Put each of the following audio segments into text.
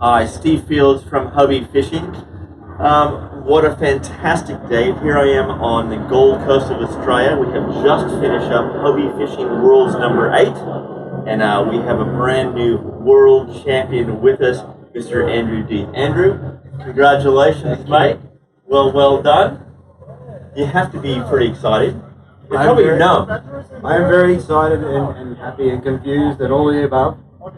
Hi, Steve Fields from Hobie Fishing. What a fantastic day. Here I am on the Gold Coast of Australia. We have just finished up Hobie Fishing World's number 8. And we have a brand new world champion with us, Mr. Andrew D. Andrew, congratulations, mate. Well done. You have to be pretty excited. You're probably numb. I am very excited and happy and confused and all the above.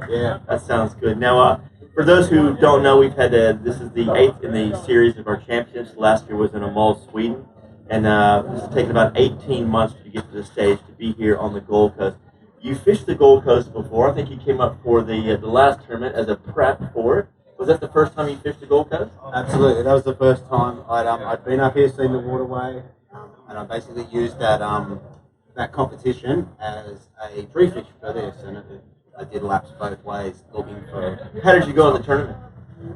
Yeah, that sounds good. Now, for those who don't know, we've had this is the 8th in the series of our championships. Last year was in Amal, Sweden, and this has taken about 18 months to get to the stage to be here on the Gold Coast. You fished the Gold Coast before. I think you came up for the last tournament as a prep for it. Was that the first time you fished the Gold Coast? Absolutely, that was the first time I'd been up here, seen the waterway, and I basically used that competition as a pre-fish for this, and I did laps both ways looking for. How did you go in the tournament?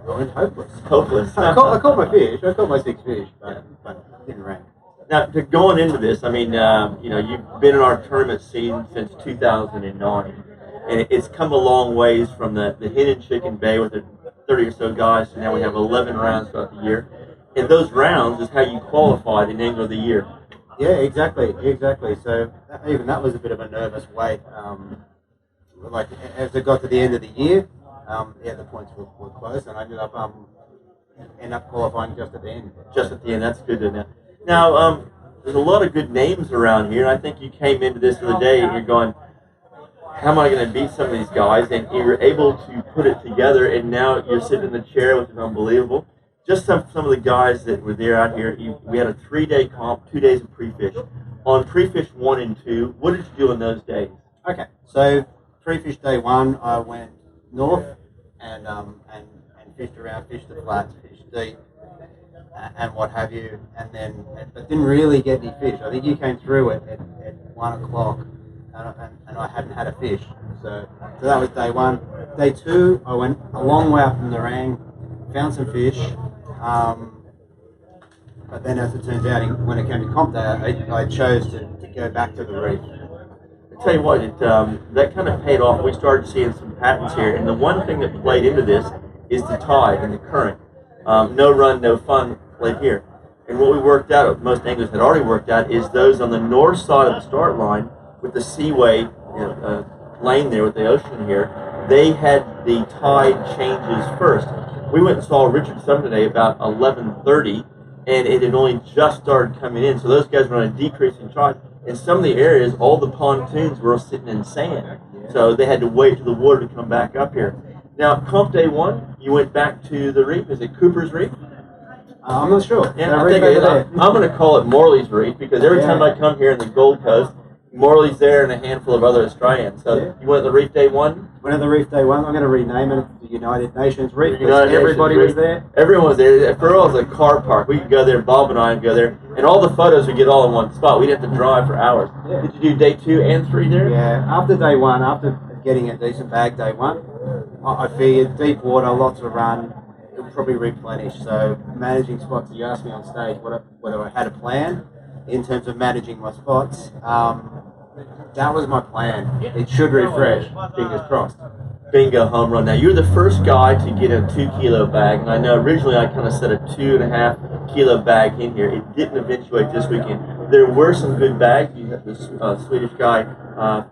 I went hopeless. Hopeless. I caught my fish. I caught my 6 fish, but it didn't rank. Now, going into this, I mean, you've been in our tournament scene since 2009, and it's come a long ways from the Hen and Chicken Bay with the 30 or so guys, and now we have 11 rounds throughout the year. And those rounds is how you qualified in Angler of the Year. Yeah, exactly. So even that was a bit of a nervous wait. Like as it got to the end of the year, the points were close, and I ended up qualifying just at the end. Just at the end, that's good to know. Now, there's a lot of good names around here, and I think you came into this the other day and you're going, how am I going to beat some of these guys? And you're able to put it together, and now you're sitting in the chair, which is unbelievable. Just some of the guys that were there out here, we had a 3-day comp, 2 days of pre-fish. On pre-fish 1 and 2, what did you do in those days? Okay, so pre-fish day 1, I went north and fished around, fished the flats, fished deep, and what have you, and then but didn't really get any fish. I think you came through at 1 o'clock, and I hadn't had a fish. So that was day 1. Day 2, I went a long way up in the Rang, found some fish, but then as it turns out, when it came to comp day, I chose to go back to the reef. I tell you what, that kind of paid off. We started seeing some patterns here, and the one thing that played into this is the tide and the current. No run, no fun played here. And what we worked out, most anglers had already worked out, is those on the north side of the start line with the seaway lane there with the ocean here, they had the tide changes first. We went and saw Richard Summer today about 11:30, and it had only just started coming in, so those guys were on a decreasing tide. In some of the areas, all the pontoons were sitting in sand, so they had to wait for the water to come back up here. Now, comp day 1, you went back to the reef. Is it Cooper's Reef? I'm not sure. Yeah, I'm going to call it Morley's Reef, because every time I come here in the Gold Coast, Morley's there and a handful of other Australians. So you went to the reef day 1? Went to the reef day 1. I'm going to rename it the United Nations Reef. Everybody was there. Everyone was there. For us, a car park. We could go there. Bob and I would go there, and all the photos we get all in one spot. We'd have to drive for hours. Yeah. Did you do day 2 and 3 there? Yeah. After day 1, after getting a decent bag day 1, I figured deep water, lots of run, it'll probably replenish. So managing spots. You asked me on stage whether I had a plan in terms of managing my spots. That was my plan. It should refresh. Fingers crossed. Bingo, home run. Now, you're the first guy to get a 2 kilo bag, and I know originally I kind of set a 2.5 kilo bag in here. It didn't eventuate this weekend. There were some good bags. You have this Swedish guy,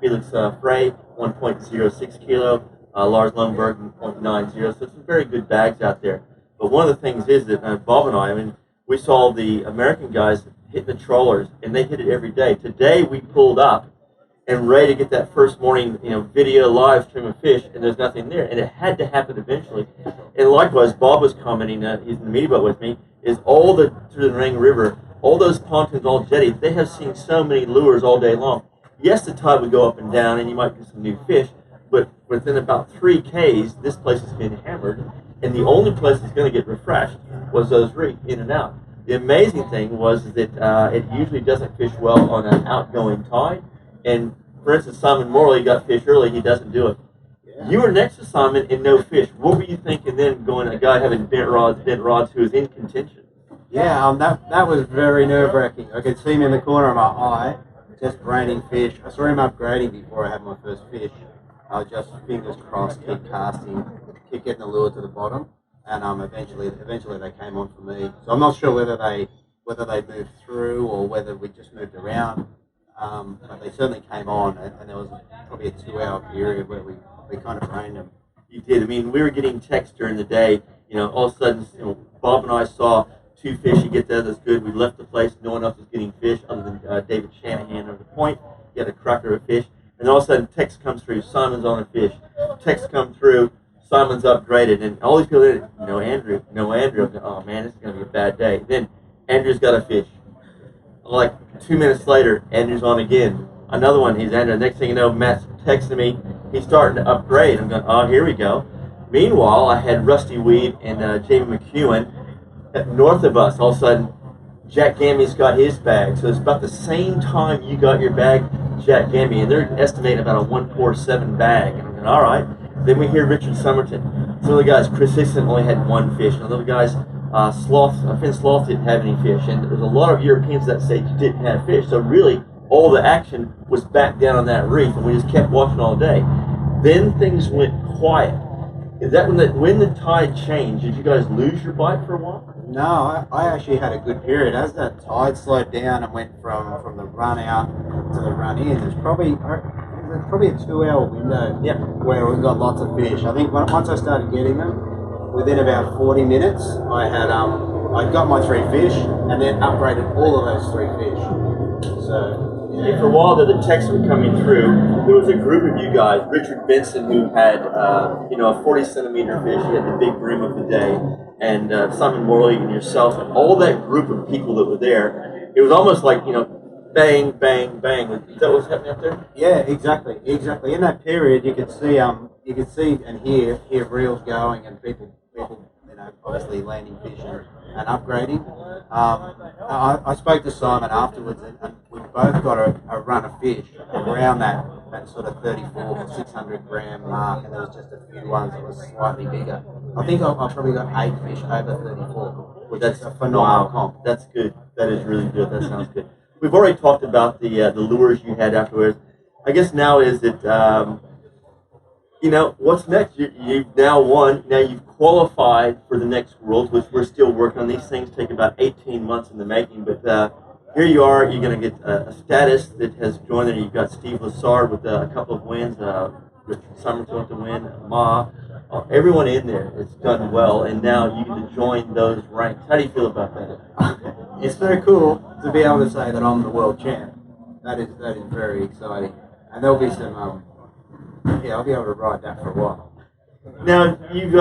Felix Frey, 1.06 kilo, Lars Lundberg, 1.90, so some very good bags out there. But one of the things is that Bob and I we saw the American guys hit the trawlers, and they hit it every day. Today we pulled up and ready to get that first morning, video live stream of fish, and there's nothing there, and it had to happen eventually. And likewise, Bob was commenting, he's in the media boat with me, is all through the Ring River, all those pontoons, all jetties, they have seen so many lures all day long. Yes, the tide would go up and down, and you might get some new fish, but within about 3 Ks, this place has been hammered, and the only place that's going to get refreshed was those reefs in and out. The amazing thing was that it usually doesn't fish well on an outgoing tide. And, for instance, Simon Morley got fish early. He doesn't do it. Yeah. You were next to Simon and no fish. What were you thinking then, going a guy having bent rods who was in contention? Yeah, that was very nerve-wracking. I could see him in the corner of my eye, just braining fish. I saw him upgrading before I had my first fish. I was just fingers crossed, keep keep getting the lure to the bottom, and eventually they came on for me. So I'm not sure whether they moved through or whether we just moved around, but they certainly came on, and there was probably a 2-hour period where we kind of rained them. You did. I mean, we were getting texts during the day. All of a sudden, Bob and I saw 2 fish. He gets that. That's good. We left the place. No one else was getting fish other than David Shanahan over the point. He had a cracker of fish. And all of a sudden, text comes through. Simon's on a fish. Text come through. Simon's upgraded. And all these people did, Andrew. Oh, man, this is going to be a bad day. Then Andrew's got a fish. Like 2 minutes later, Andrew's on again. Another one. He's Andrew. Next thing you know, Matt's texting me. He's starting to upgrade. I'm going, oh, here we go. Meanwhile, I had Rusty Weed and Jamie McEwen north of us. All of a sudden, Jack Gammy's got his bag. So it's about the same time you got your bag, Jack Gammy, and they're estimating about a 147 bag. And I'm going, all right. Then we hear Richard Somerton. Some of the guys, Chris Hickson only had 1 fish. And other guys, Finn Sloth didn't have any fish. And there's a lot of Europeans that stage didn't have fish. So really, all the action was back down on that reef, and we just kept watching all day. Then things went quiet. Is that when the tide changed? Did you guys lose your bite for a while? No, I actually had a good period. As that tide slowed down and went from the run out to the run in, there's probably a 2-hour window where we got lots of fish. I think once I started getting them, within about 40 minutes, I got my 3 fish and then upgraded all of those 3 fish. So. And for a while there, the texts were coming through. There was a group of you guys, Richard Benson, who had, a 40-centimeter fish. He had the big brim of the day. And Simon Morley and yourself and all that group of people that were there. It was almost like, bang, bang, bang. Is that what was happening up there? Yeah, exactly. In that period, you could see and hear reels going and people obviously landing fish and upgrading. I spoke to Simon afterwards, and we both got a run of fish around that sort of 34 to 600 gram mark, and there was just a few ones that were slightly bigger. I think I probably got 8 fish over 34, which is a phenomenal comp. That's good. That is really good. That sounds good. We've already talked about the lures you had afterwards. I guess now is that what's next? You've now won. Now you've qualified for the next Worlds, which we're still working on. These things take about 18 months in the making, but here you are. You're going to get a status that has joined there. You've got Steve Lassard with a couple of wins, Richard Somerton with the win, Ma. Everyone in there has done well, and now you get to join those ranks. How do you feel about that? It's very cool to be able to say that I'm the world champ. That is very exciting, and there'll be some. I'll be able to ride that for a while. Now, you've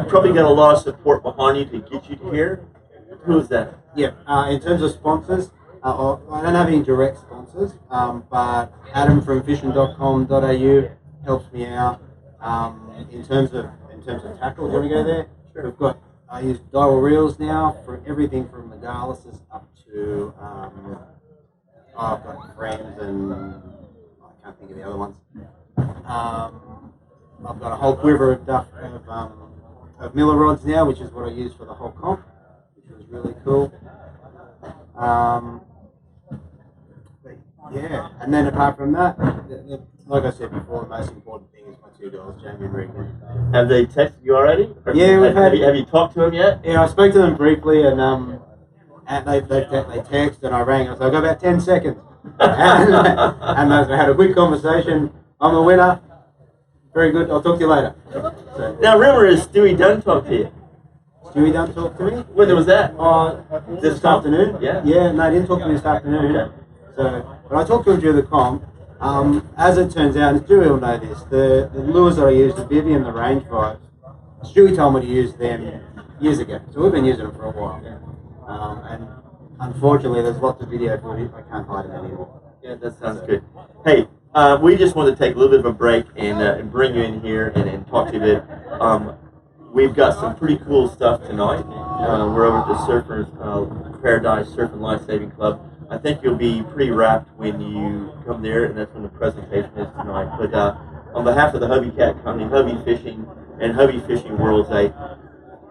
probably got a lot of support behind you to get you to here. Who is that? Yeah, in terms of sponsors, I don't have any direct sponsors, but Adam from fishing.com.au helps me out. In terms of tackle, do you want to go there? Sure. I use Daiwa reels now for everything from Megalises up to I've got frames and I can't think of the other ones. I've got a whole quiver of Miller rods now, which is what I use for the whole comp, which was really cool. And then apart from that, like I said before, the most important thing is my 2 girls, Jamie and Regan. Have they texted you already? Have you talked to them yet? Yeah, I spoke to them briefly, and they text, and I rang. I said, I've got about 10 seconds. and I had a quick conversation. I'm the winner. Very good. I'll talk to you later. So, now, rumor is Stewie Dunn talked to you. Stewie Dunn talked to me? When was that? This afternoon. Yeah. Yeah, no, he didn't talk to me this afternoon. Okay. But I talked to him during the comp. As it turns out, and Stewie will know this, the lures that I use, the Bivy and the Range Vibes, Stewie told me to use them years ago. So we've been using them for a while. And unfortunately, there's lots of video footage. I can't hide it anymore. Yeah, that sounds good. Hey, we just want to take a little bit of a break and bring you in here and talk to you a bit. We've got some pretty cool stuff tonight. We're over at the Surfers Paradise Surf and Life Saving Club. I think you'll be pretty rapt when you come there, and that's when the presentation is tonight. But on behalf of the Hobie Cat Company, Hobie Fishing, and Hobie Fishing World Champion,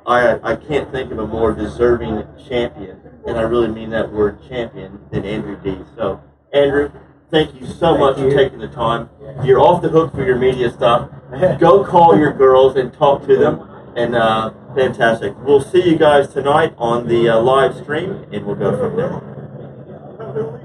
I can't think of a more deserving champion, and I really mean that word champion, than Andrew D. So, Andrew, thank you so much for taking the time. You're off the hook for your media stuff. Go call your girls and talk to them. And fantastic. We'll see you guys tonight on the live stream, and we'll go from there.